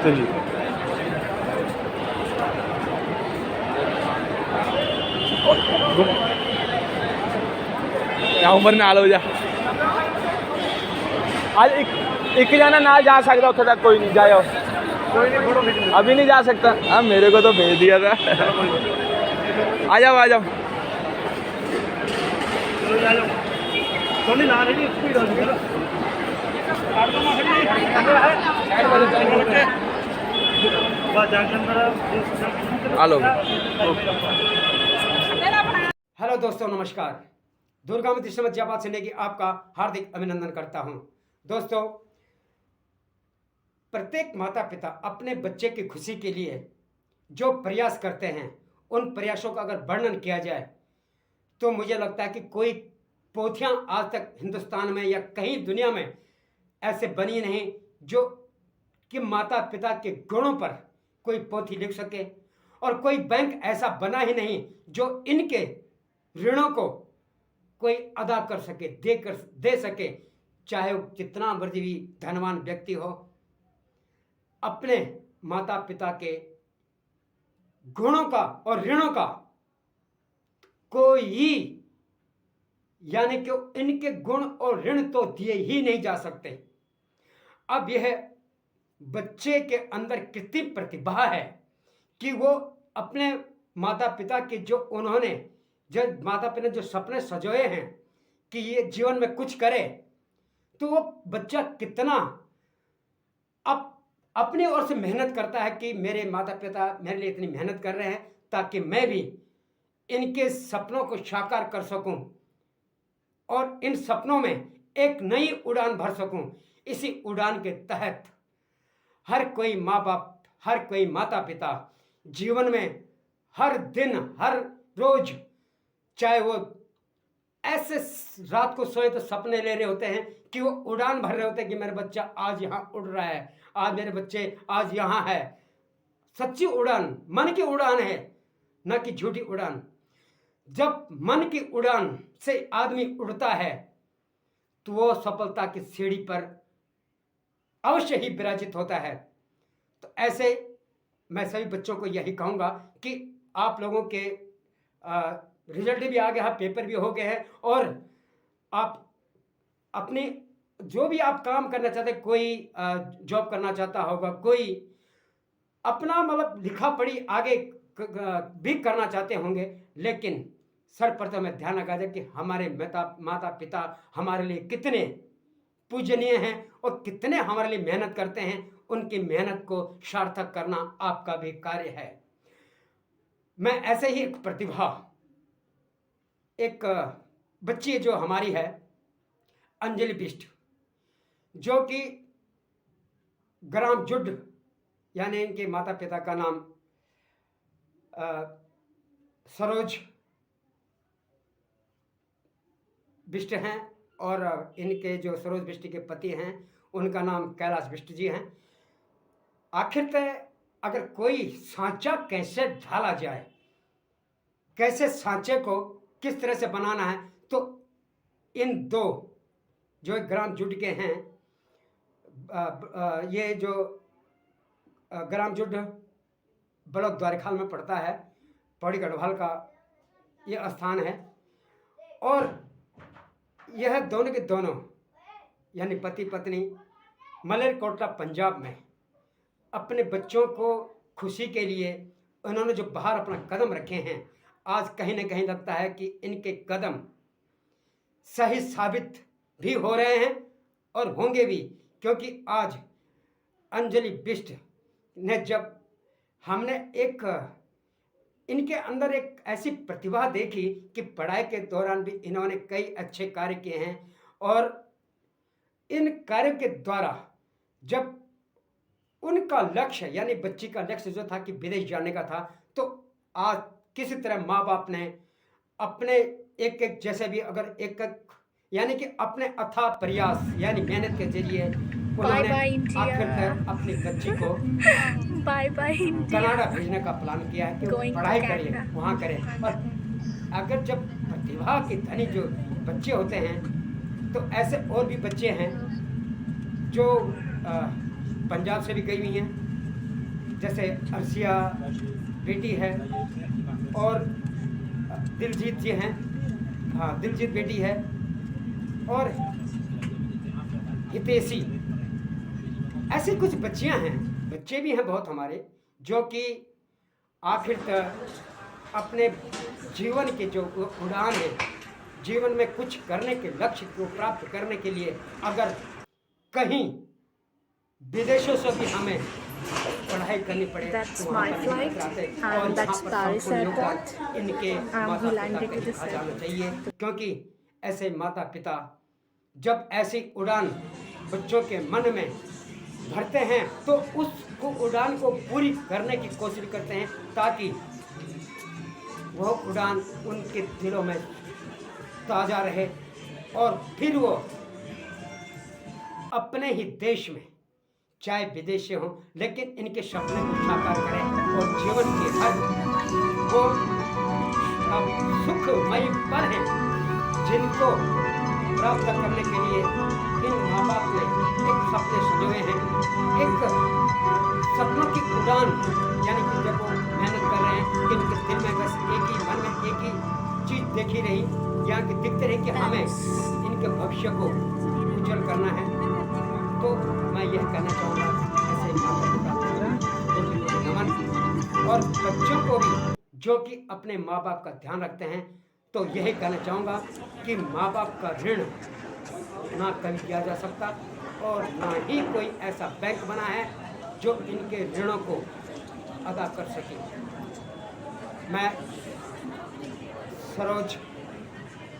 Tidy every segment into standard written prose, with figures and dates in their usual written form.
चलिए। उम्र नाल हो जा आज एक जना ना जा सकता उत्थे तक, कोई नहीं जाओ, कोई नहीं, फोटो खींच अभी नहीं जा सकता। हाँ मेरे को तो भेज दिया था। आ जाओ आ जाओ। चलो जा जाओ। सोनी ना रही स्पीड हो गई ना। आठ तो मार ली बस जंक्शन हेलो हेलो दोस्तों, नमस्कार। दुर्गा मती श्रीमद जयपाल सिन्हा की आपका हार्दिक अभिनंदन करता हूं। दोस्तों, प्रत्येक माता पिता अपने बच्चे की खुशी के लिए जो प्रयास करते हैं, उन प्रयासों का अगर वर्णन किया जाए तो मुझे लगता है कि कोई पोथियां आज तक हिंदुस्तान में या कहीं दुनिया में ऐसे बनी नहीं जो कि माता पिता के गुणों पर कोई पोथी लिख सके, और कोई बैंक ऐसा बना ही नहीं जो इनके ऋणों को कोई अदा कर सके, दे सके, चाहे वो कितना मर्जी भी धनवान व्यक्ति हो। अपने माता पिता के गुणों का और ऋणों का कोई, यानी कि इनके गुण और ऋण तो दिए ही नहीं जा सकते। अब यह बच्चे के अंदर कितनी प्रतिभा है कि वो अपने माता पिता के जो उन्होंने जो माता पिता ने जो सपने सजोए हैं कि ये जीवन में कुछ करे, तो वो बच्चा कितना अपनी ओर से मेहनत करता है कि मेरे माता पिता मेरे लिए इतनी मेहनत कर रहे हैं ताकि मैं भी इनके सपनों को साकार कर सकूं और इन सपनों में एक नई उड़ान भर सकूं। इसी उड़ान के तहत हर कोई माँ बाप, हर कोई माता पिता जीवन में हर दिन, हर रोज, चाहे वो ऐसे रात को सोए तो सपने ले रहे होते हैं कि वो उड़ान भर रहे होते हैं कि मेरा बच्चा आज यहाँ उड़ रहा है, आज मेरे बच्चे आज यहाँ है। सच्ची उड़ान मन की उड़ान है, न कि झूठी उड़ान। जब मन की उड़ान से आदमी उड़ता है तो वो सफलता की सीढ़ी पर अवश्य ही विराजित होता है। तो ऐसे मैं सभी बच्चों को यही कहूँगा कि आप लोगों के रिजल्ट भी आ गया है, पेपर भी हो गए हैं, और आप अपनी जो भी आप काम करना चाहते, कोई जॉब करना चाहता होगा, कोई अपना मतलब लिखा पढ़ी आगे भी करना चाहते होंगे, लेकिन सर्वप्रथम में ध्यान रखा जाए कि हमारे माता पिता हमारे लिए कितने पूजनीय हैं और कितने हमारे लिए मेहनत करते हैं। उनकी मेहनत को सार्थक करना आपका भी कार्य है। मैं ऐसे ही एक प्रतिभा, एक बच्ची जो हमारी है अंजलि बिष्ट, जो कि ग्राम जुड, यानी इनके माता पिता का नाम सरोज बिष्ट हैं और इनके जो सरोज बिष्ट के पति हैं उनका नाम कैलाश बिष्ट जी हैं। आखिरतः अगर कोई सांचा कैसे ढाला जाए, कैसे सांचे को किस तरह से बनाना है, तो इन दो जो ग्राम जुड के हैं, ये जो ग्राम जुड ब्लॉक द्वारिखाल में पड़ता है, पौड़ी गढ़वाल का ये स्थान है, और यह दोनों के दोनों यानी पति पत्नी मलेरकोटला पंजाब में अपने बच्चों को खुशी के लिए उन्होंने जो बाहर अपना कदम रखे हैं, आज कहीं ना कहीं लगता है कि इनके कदम सही साबित भी हो रहे हैं और होंगे भी, क्योंकि आज अंजलि बिष्ट ने जब हमने एक इनके अंदर एक ऐसी प्रतिभा देखी कि पढ़ाई के दौरान भी इन्होंने कई अच्छे कार्य किए हैं, और इन कार्यों के द्वारा जब उनका लक्ष्य यानी बच्ची का लक्ष्य जो था कि विदेश जाने का था, तो आज किसी तरह माँ बाप ने अपने एक एक जैसे भी अगर एक एक यानी कि अपने अथाह प्रयास यानी मेहनत के जरिए उन्होंने आखिरकार अपनी बच्ची को कनाडा भेजने का प्लान किया है कि वो पढ़ाई करे, वहाँ करे। और अगर जब प्रतिभा के धनी जो बच्चे होते हैं, तो ऐसे और भी बच्चे हैं जो पंजाब से भी गई हुई हैं, जैसे अर्शिया बेटी है और दिलजीत जी हैं, हाँ दिलजीत बेटी है और हितेशी, ऐसी कुछ बच्चियां हैं, बच्चे भी हैं बहुत हमारे, जो कि आखिर तक अपने जीवन के जो उड़ान है, जीवन में कुछ करने के लक्ष्य को प्राप्त करने के लिए अगर कहीं विदेशों से भी हमें पढ़ाई करनी पड़े That's तो वहाँ my पर flight, निकल जाते and और that's यहाँ पर Paris संपूर्ण योगदान airport. इनके We माता landed पिता at this का जाना airport. चाहिए, क्योंकि ऐसे माता पिता जब ऐसी उड़ान बच्चों के मन में भरते हैं तो उस उड़ान को पूरी करने की कोशिश करते हैं, ताकि वह उड़ान उनके दिलों में ताज़ा रहे और फिर वो अपने ही देश में चाहे विदेशी हों लेकिन इनके सपने को साकार करें और जीवन के हर वो सुखमय पल हैं जिनको प्राप्त करने के लिए इन माँ बाप ने एक सपने सजोए हैं, एक सपनों की उड़ान, यानी कि जब वो मेहनत कर रहे हैं कि इनके दिल में बस एक ही मन में एक ही चीज़ देखी रही, यहाँ की दिखते रही कि हमें इनके भविष्य को उज्जवल करना है। तो मैं यह कहना चाहूँगा ऐसे माता-पिता को नमन, और बच्चों को भी जो कि अपने माँ बाप का ध्यान रखते हैं, तो यही कहना चाहूँगा कि माँ बाप का ऋण ना कभी किया जा सकता और ना ही कोई ऐसा बैंक बना है जो इनके ऋणों को अदा कर सके। मैं सरोज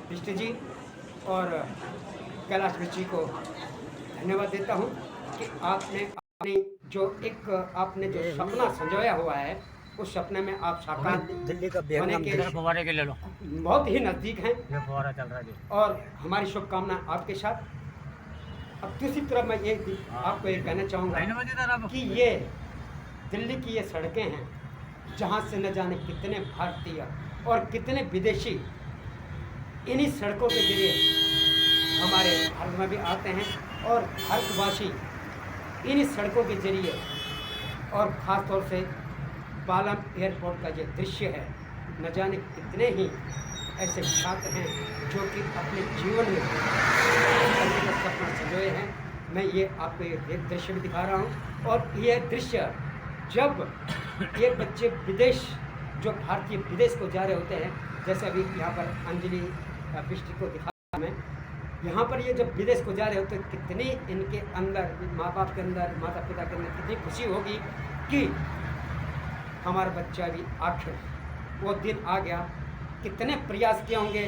बिष्ट जी और कैलाश बिष्ट जी को धन्यवाद देता हूँ कि आपने अपनी आपने जो सपना संजोया हुआ है उस सपने में आप साकार दिल्ली का होने के फवारे के ले लो, बहुत ही नज़दीक हैं ये फवारा चल रहा है जी। और हमारी शुभकामनाएं आपके साथ। अब दूसरी तरफ मैं ये आपको ये कहना चाहूँगा कि ये दिल्ली की ये सड़कें हैं जहाँ से न जाने कितने भारतीय और कितने विदेशी इन्हीं सड़कों के जरिए हमारे भारत में भी आते हैं और भारतवासी इन्हीं सड़कों के जरिए, और ख़ास तौर से पालम एयरपोर्ट का जो दृश्य है, न जाने कितने ही ऐसे छात्र हैं जो कि अपने जीवन में करने का सपना संजोए हैं। मैं ये आपको ये दृश्य भी दिखा रहा हूँ, और यह दृश्य जब ये बच्चे विदेश, जो भारतीय विदेश को जा रहे होते हैं, जैसे अभी यहाँ पर अंजलि बिष्ट को दिखा मैं, यहाँ पर ये जब विदेश को जा रहे होते हैं, कितनी इनके अंदर, माँ बाप के अंदर, माता पिता के अंदर कितनी खुशी होगी कि हमारा बच्चा भी आखिर वो दिन आ गया। कितने प्रयास किए होंगे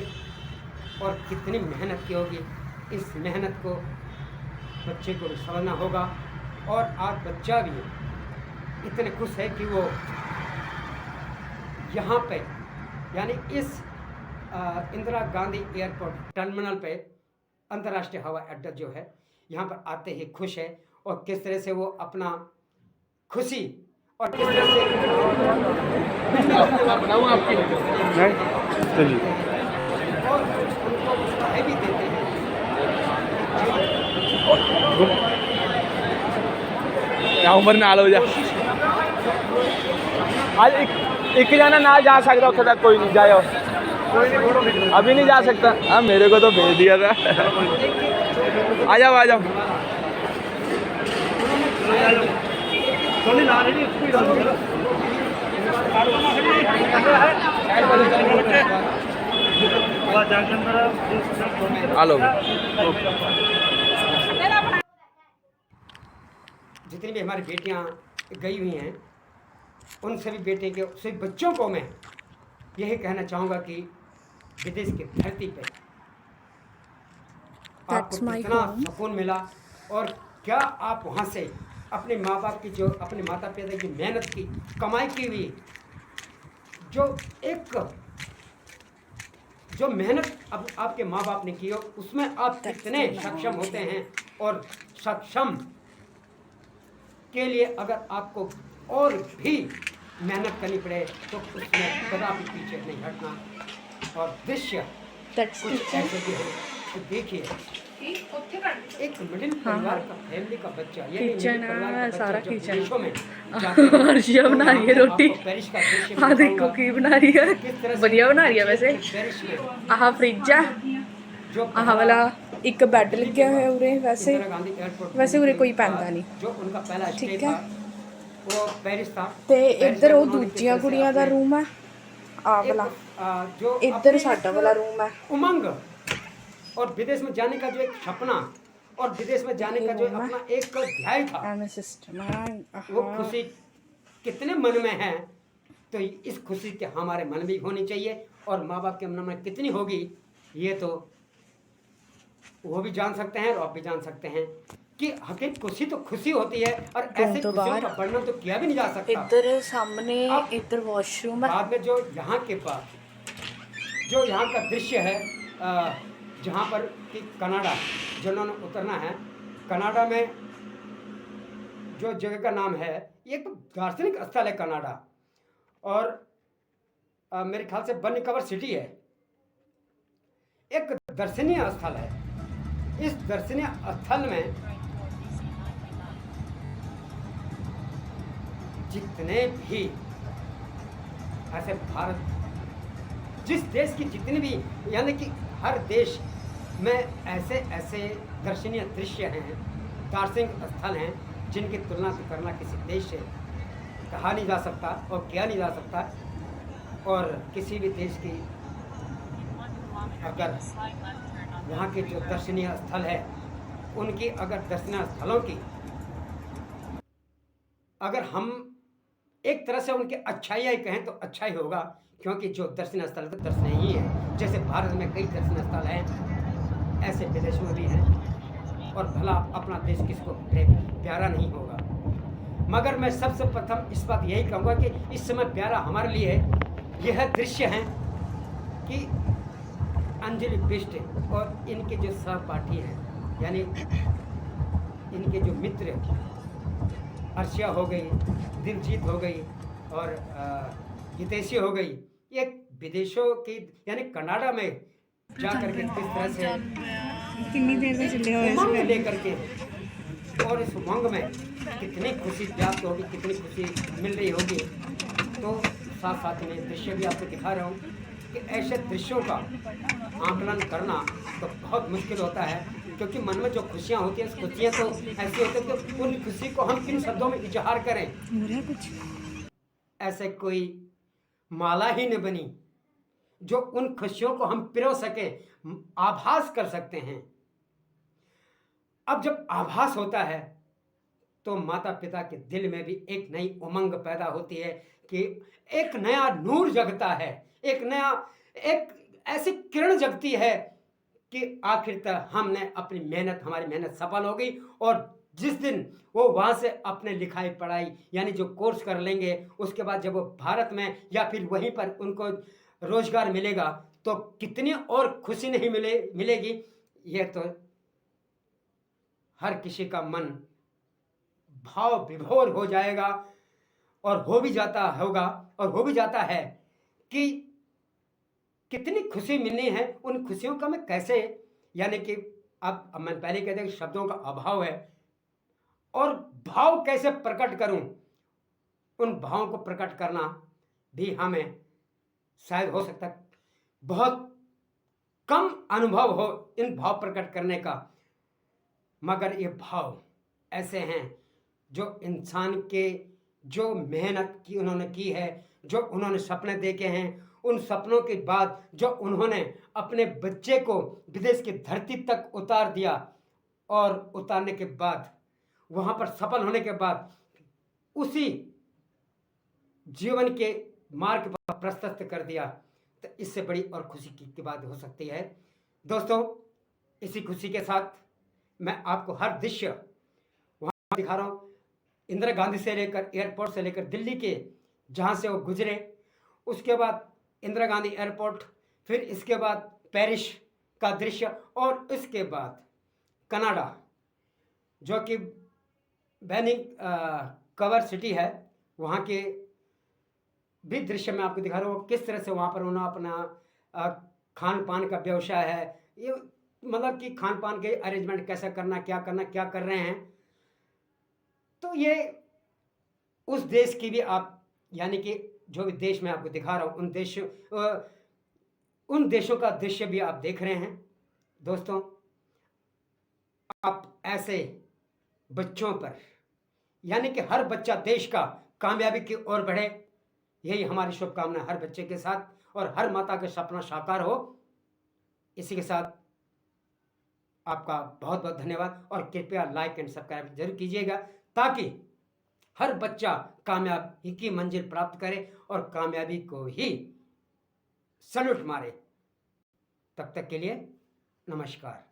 और कितनी मेहनत की होगी, इस मेहनत को बच्चे को भी समझना होगा। और आज बच्चा भी इतने खुश है कि वो यहाँ पे, यानी इस इंदिरा गांधी एयरपोर्ट टर्मिनल पे, अंतर्राष्ट्रीय हवाई अड्डा जो है, यहाँ पर आते ही खुश है, और किस तरह से वो अपना खुशी और किस तरह से चलिए और उनको बधाई भी देते हैं। यहाँ उम्र ना लो जा आज एक जाना ना जा सकता उत्थे तक, कोई नहीं जाए, अभी नहीं जा सकता। हाँ मेरे को तो भेज दिया था। आ जाओ आ जाओ। सोनी ला रही स्पीड हो गई हेलो जितनी भी हमारी बेटियां गई हुई हैं, उन सभी बेटे के सभी बच्चों को मैं यही कहना चाहूँगा कि विदेश की धरती पे आपको कितना सुकून मिला, और क्या आप वहाँ से अपने माँ बाप की, जो अपने माता पिता की मेहनत की कमाई की हुई जो मेहनत अब आपके माँ बाप ने की हो, उसमें आप कितने सक्षम होते हैं। और सक्षम के लिए अगर आपको और भी मेहनत करनी पड़े तो उसमें कदापि पीछे नहीं हटना। और दृश्य कुछ ऐसे भी है, तो देखिए एक मिडिल परिवार का, फैमिली का बच्चा, यानी किचन मिडिल परिवार है, का सारा बच्चा जब किचन। विदेशों में जाता है, अर्शिया तो बना रही है वहाँ पे रोटी। आपको पेरिस का दृश्य भी हाँ देखो दिखाऊंगा। की बना रही है, किस तरह से बढ़िया बना रही है वैसे। पेरिस में आह फ्रिज है, जो आह पहला वाला एक बेड दिल्ली लग्या के है बाद उरे, वैसे इंदिरा गांधी एयरपोर्ट वैसे दिल्ली उरे के कोई बाद पैंदा नहीं। जो उनका पहला स्टे ठीक है, था वो पेरिस था। ते पेरिस इधर में वो उन्होंने किस दूजिया तरह से कुड़ियां दा अपने रूम है, आ एक वाला जो इधर अपने साडा एक वाला रूम है, उमंग और विदेश में जाने का जो एक सपना और विदेश में जाने ये का जो रूम है। अपना एक ध्यान था, एम सिस्टम है। वो आहा, खुशी कितने मन में है, तो इस खुशी के हमारे मन में भी होनी चाहिए और माँ बाप के मन में कितनी होगी, ये तो वो भी जान सकते हैं और आप भी जान सकते हैं कि हकीकत खुशी तो खुशी होती है और ऐसे तो खुशियों बाहर का वर्णन तो किया भी नहीं जा सकता। इधर सामने अब इधर वॉशरूम है। बाद में जो यहाँ के पास जो यहाँ का दृश्य है, जहाँ पर कि कनाडा जिन्होंने उतरना है, कनाडा में जो जगह का नाम है, ये तो दार्शनिक स्थल है कनाडा, और मेरे ख्याल से वैनकूवर सिटी है, एक दर्शनीय स्थल है। इस दर्शनीय स्थल में जितने भी ऐसे भारत, जिस देश की जितनी भी, यानी कि हर देश में ऐसे ऐसे दर्शनीय दृश्य हैं, दार्शनिक स्थल हैं, जिनकी तुलना तो करना किसी देश से कहा नहीं जा सकता और किया नहीं जा सकता। और किसी भी देश की अगर वहाँ के जो दर्शनीय स्थल है, उनकी अगर दर्शनीय स्थलों की अगर हम एक तरह से उनके अच्छाई कहें तो अच्छा ही होगा, क्योंकि जो दर्शनीय स्थल है तो दर्शनीय ही है। जैसे भारत में कई दर्शनीय स्थल हैं, ऐसे विदेशों में भी हैं, और भला अपना देश किसको प्यारा नहीं होगा। मगर मैं सबसे प्रथम इस बात यही कहूँगा कि इस समय प्यारा हमारे लिए यह दृश्य है कि अंजलि बिष्ट और इनके जो सहपाठी हैं, यानी इनके जो मित्र, अर्शिया हो गई, दिलजीत हो गई और हितैषी हो गई, ये विदेशों की यानी कनाडा में जा करके किस तरह से कितनी देर में चले हो उमंग लेकर के, और इस उमंग में कितनी खुशी प्राप्त होगी, कितनी खुशी मिल रही होगी। तो साथ साथ में दृश्य भी आपको दिखा रहा हूँ कि ऐसे दृश्यों का आकलन करना तो बहुत मुश्किल होता है, क्योंकि मन में जो खुशियाँ होती हैं, खुशियाँ तो ऐसी होती हैं कि उन खुशी को हम किन शब्दों में इजहार करें, कुछ ऐसे कोई माला ही न बनी जो उन खुशियों को हम पिरो सके, आभास कर सकते हैं। अब जब आभास होता है तो माता पिता के दिल में भी एक नई उमंग पैदा होती है कि एक नया नूर जगता है, एक ऐसी किरण जगती है कि आखिरकार हमने अपनी मेहनत, हमारी मेहनत सफल हो गई। और जिस दिन वो वहाँ से अपने लिखाई पढ़ाई यानी जो कोर्स कर लेंगे, उसके बाद जब वो भारत में या फिर वहीं पर उनको रोजगार मिलेगा तो कितनी और खुशी नहीं मिलेगी। ये तो हर किसी का मन भाव विभोर हो जाएगा, और हो भी जाता होगा और हो भी जाता है कि कितनी खुशी मिलनी है। उन खुशियों का मैं कैसे, यानी कि अब मैं पहले कहते कि शब्दों का अभाव है, और भाव कैसे प्रकट करूं, उन भावों को प्रकट करना भी हमें शायद हो सकता है बहुत कम अनुभव हो इन भाव प्रकट करने का। मगर ये भाव ऐसे हैं जो इंसान के जो मेहनत की उन्होंने की है, जो उन्होंने सपने देखे हैं, उन सपनों के बाद जो उन्होंने अपने बच्चे को विदेश की धरती तक उतार दिया, और उतारने के बाद वहाँ पर सफल होने के बाद उसी जीवन के मार्ग पर प्रशस्त कर दिया, तो इससे बड़ी और खुशी की बात हो सकती है। दोस्तों, इसी खुशी के साथ मैं आपको हर दृश्य वहाँ दिखा रहा हूँ, इंदिरा गांधी से लेकर एयरपोर्ट से लेकर दिल्ली के जहाँ से वो गुजरे, उसके बाद इंदिरा गांधी एयरपोर्ट, फिर इसके बाद पेरिस का दृश्य, और इसके बाद कनाडा जो कि वैनकूवर सिटी है, वहाँ के भी दृश्य मैं आपको दिखा रहा हूँ। किस तरह से वहाँ पर उन्होंने अपना खान पान का व्यवसाय है, ये मतलब कि खान पान के अरेंजमेंट कैसे करना, क्या करना, क्या कर रहे हैं। तो ये उस देश की भी आप, यानी कि जो भी देश मैं आपको दिखा रहा हूँ, उन देशों का दृश्य भी आप देख रहे हैं। दोस्तों, आप ऐसे बच्चों पर, यानी कि हर बच्चा देश का कामयाबी की ओर बढ़े, यही हमारी शुभकामना हर बच्चे के साथ, और हर माता का सपना साकार हो। इसी के साथ आपका बहुत बहुत धन्यवाद, और कृपया लाइक एंड सब्सक्राइब जरूर कीजिएगा, ताकि हर बच्चा कामयाबी की मंजिल प्राप्त करे और कामयाबी को ही सल्यूट मारे। तब तक के लिए नमस्कार।